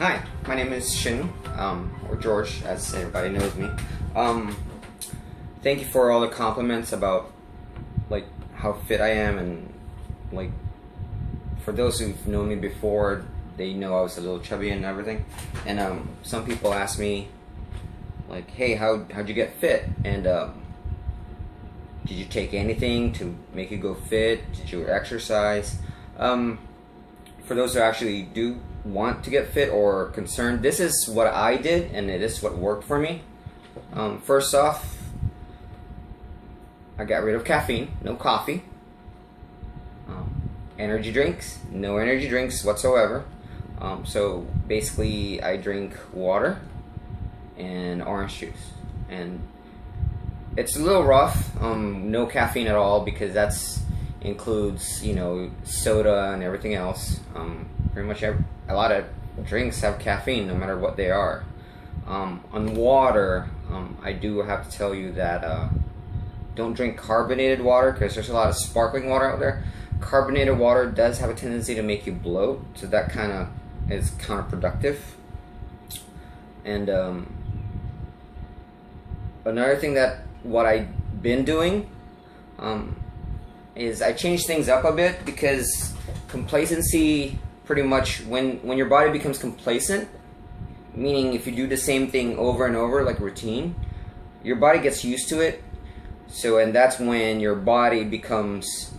Hi, my name is Shin, or George, as everybody knows me. Thank you for all the compliments about, like, how fit I am, and, like, for those who've known me before, they know I was a little chubby and everything. And, some people ask me, like, hey, how'd you get fit? And, did you take anything to make you go fit? Did you exercise? For those who actually do want to get fit or concerned, this is what I did, and it is what worked for me. First off, I got rid of caffeine, no coffee. Energy drinks, no energy drinks whatsoever. So basically I drink water and orange juice, and it's a little rough, no caffeine at all, because that's includes, you know, soda and everything else. Pretty much a lot of drinks have caffeine, no matter what they are. On water, I do have to tell you that don't drink carbonated water, because there's a lot of sparkling water out there. Carbonated water does have a tendency to make you bloat, so that kind of is counterproductive. And another thing that what I've been doing is I changed things up a bit, because complacency, pretty much when your body becomes complacent, meaning if you do the same thing over and over like routine, your body gets used to it. So, and that's when your body becomes,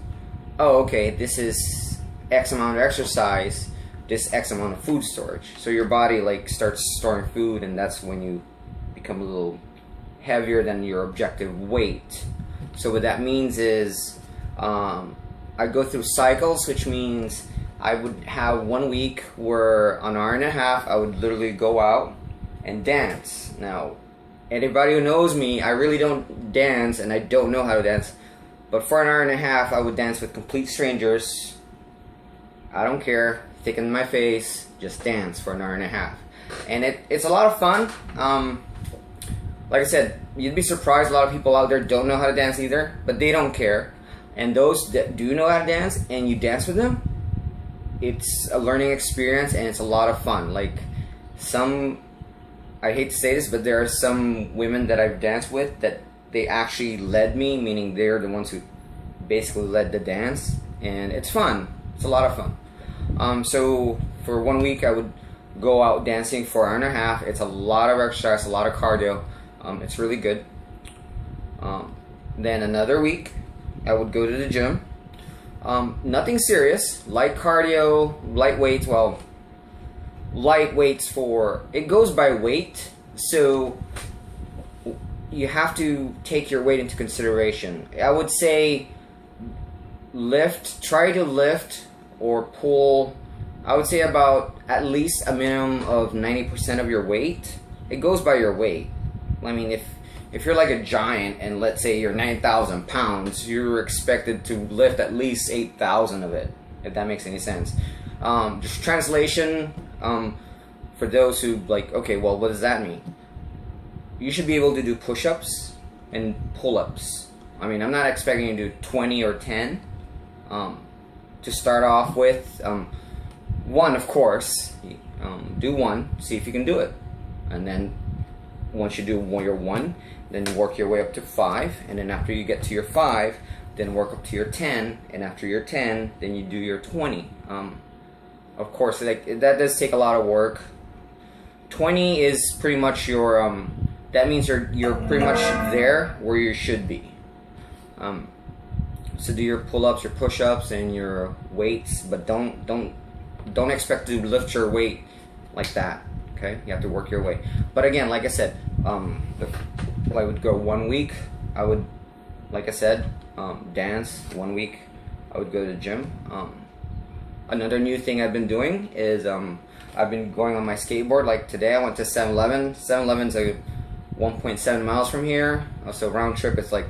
oh, okay, this is X amount of exercise, this X amount of food storage. So your body like starts storing food, and that's when you become a little heavier than your objective weight. So what that means is I go through cycles, which means I would have 1 week where an hour and a half I would literally go out and dance. Now, anybody who knows me, I really don't dance, and I don't know how to dance. But for an hour and a half, I would dance with complete strangers. I don't care, thick in my face, just dance for an hour and a half. And it's a lot of fun. Like I said, you'd be surprised, a lot of people out there don't know how to dance either, but they don't care. And those that do know how to dance and you dance with them, it's a learning experience, and it's a lot of fun. Like, I hate to say this, but there are some women that I've danced with that they actually led me, meaning they're the ones who basically led the dance, and it's fun. It's a lot of fun. So for 1 week I would go out dancing for an hour and a half. It's a lot of exercise, a lot of cardio. It's really good. Then another week I would go to the gym. Nothing serious, light cardio, light weights. Well, light weights for, it goes by weight, so you have to take your weight into consideration. I would say try to lift or pull, I would say about at least a minimum of 90% of your weight. It goes by your weight. I mean, if you're like a giant and let's say you're 9,000 pounds, you're expected to lift at least 8,000 of it, if that makes any sense. Just translation, for those who like, okay, well, what does that mean? You should be able to do push-ups and pull-ups. I mean, I'm not expecting you to do 20 or 10. To start off with, one, of course, do one, see if you can do it. And then once you do your one, then work your way up to 5, and then after you get to your 5, then work up to your 10, and after your 10, then you do your 20. Of course, like, that does take a lot of work. 20 is pretty much your, that means you're pretty much there where you should be. So do your pull-ups, your push-ups, and your weights, but don't expect to lift your weight like that. Okay, you have to work your way. But again, like I said, I would go 1 week. I would, like I said, dance 1 week. I would go to the gym. Another new thing I've been doing is I've been going on my skateboard. Like today, I went to 7-Eleven. 7-Eleven's like 1.7 miles from here. So round trip, it's like,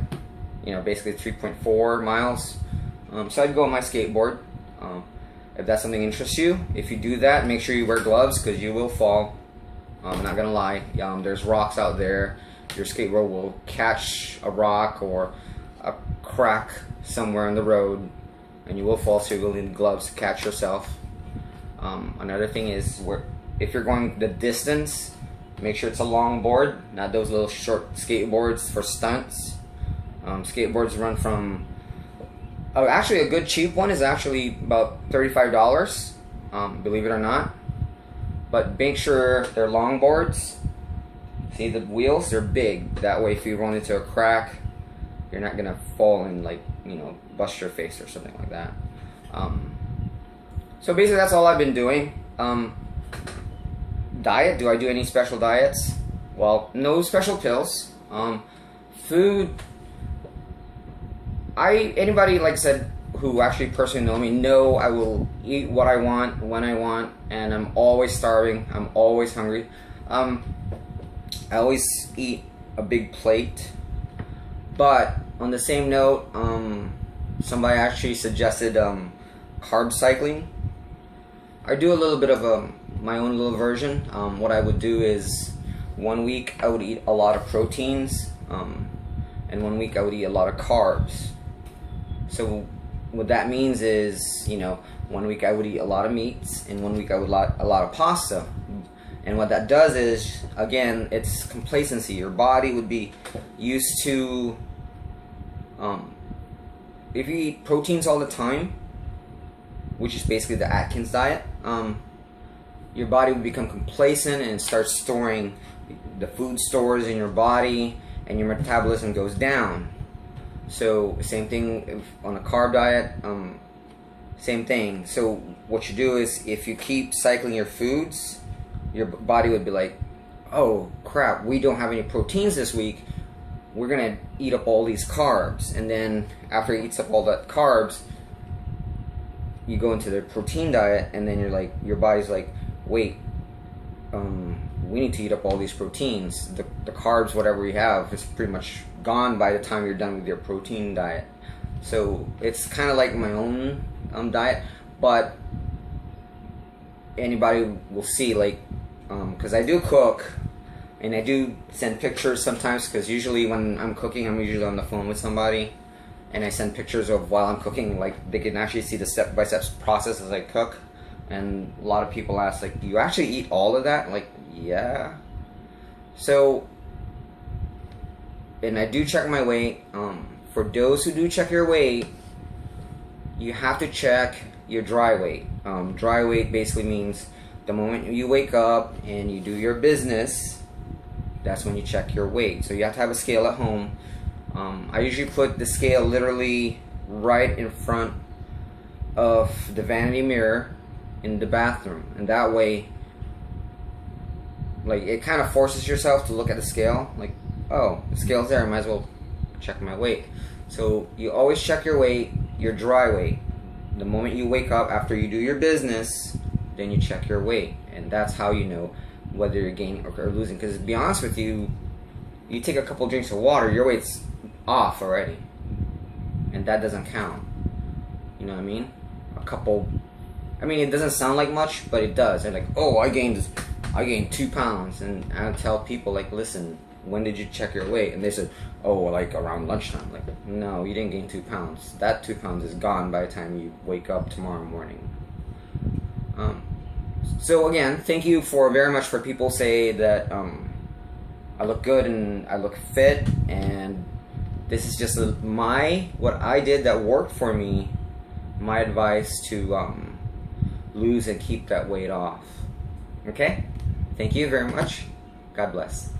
you know, basically 3.4 miles. So I'd go on my skateboard. If that's something that interests you, if you do that, make sure you wear gloves, because you will fall. I'm not gonna lie. There's rocks out there. Your skateboard will catch a rock or a crack somewhere on the road, and you will fall. So you will need gloves to catch yourself. Another thing is, if you're going the distance, make sure it's a long board, not those little short skateboards for stunts. Skateboards run from, actually a good cheap one is actually about $35, believe it or not. But make sure they're long boards. See the wheels, they're big. That way if you run into a crack, you're not gonna fall and like, you know, bust your face or something like that. So basically that's all I've been doing. Diet, do I do any special diets? Well, no special pills. Food, anybody, like I said, who actually personally know me, know I will eat what I want, when I want, and I'm always starving, I'm always hungry. I always eat a big plate, but on the same note, somebody actually suggested carb cycling. I do a little bit of my own little version. What I would do is 1 week I would eat a lot of proteins, and 1 week I would eat a lot of carbs. So what that means is, you know, 1 week I would eat a lot of meats, and 1 week I would eat a lot of pasta. And what that does is, again, it's complacency. Your body would be used to, if you eat proteins all the time, which is basically the Atkins diet, your body would become complacent and start storing the food stores in your body, and your metabolism goes down. So same thing on a carb diet, same thing. So what you do is, if you keep cycling your foods, your body would be like, oh crap, we don't have any proteins this week, we're gonna eat up all these carbs. And then after it eats up all that carbs, you go into the protein diet, and then you're like, your body's like, wait, we need to eat up all these proteins. The carbs, whatever we have, is pretty much gone by the time you're done with your protein diet. So it's kind of like my own diet, but anybody will see, like, because I do cook, and I do send pictures sometimes, because usually when I'm cooking, I'm usually on the phone with somebody, and I send pictures of while I'm cooking, like they can actually see the step-by-step process as I cook. And a lot of people ask, like, you actually eat all of that? Like, yeah. So, and I do check my weight. For those who do check your weight, you have to check your dry weight. Dry weight basically means the moment you wake up and you do your business, that's when you check your weight. So you have to have a scale at home. I usually put the scale literally right in front of the vanity mirror in the bathroom, and that way, like, it kind of forces yourself to look at the scale, like, oh, the scale's there, I might as well check my weight. So you always check your weight, your dry weight. The moment you wake up after you do your business, then you check your weight, and that's how you know whether you're gaining or losing. Because to be honest with you, you take a couple drinks of water, your weight's off already, and that doesn't count. You know what I mean? I mean, it doesn't sound like much, but it does. They're like, oh, I gained 2 pounds, and I tell people, like, listen, when did you check your weight? And they said, oh, like around lunchtime. Like, no, you didn't gain 2 pounds. That 2 pounds is gone by the time you wake up tomorrow morning. So again, thank you very much for people say that I look good and I look fit, and this is just what I did that worked for me, my advice to lose and keep that weight off. Okay? Thank you very much. God bless.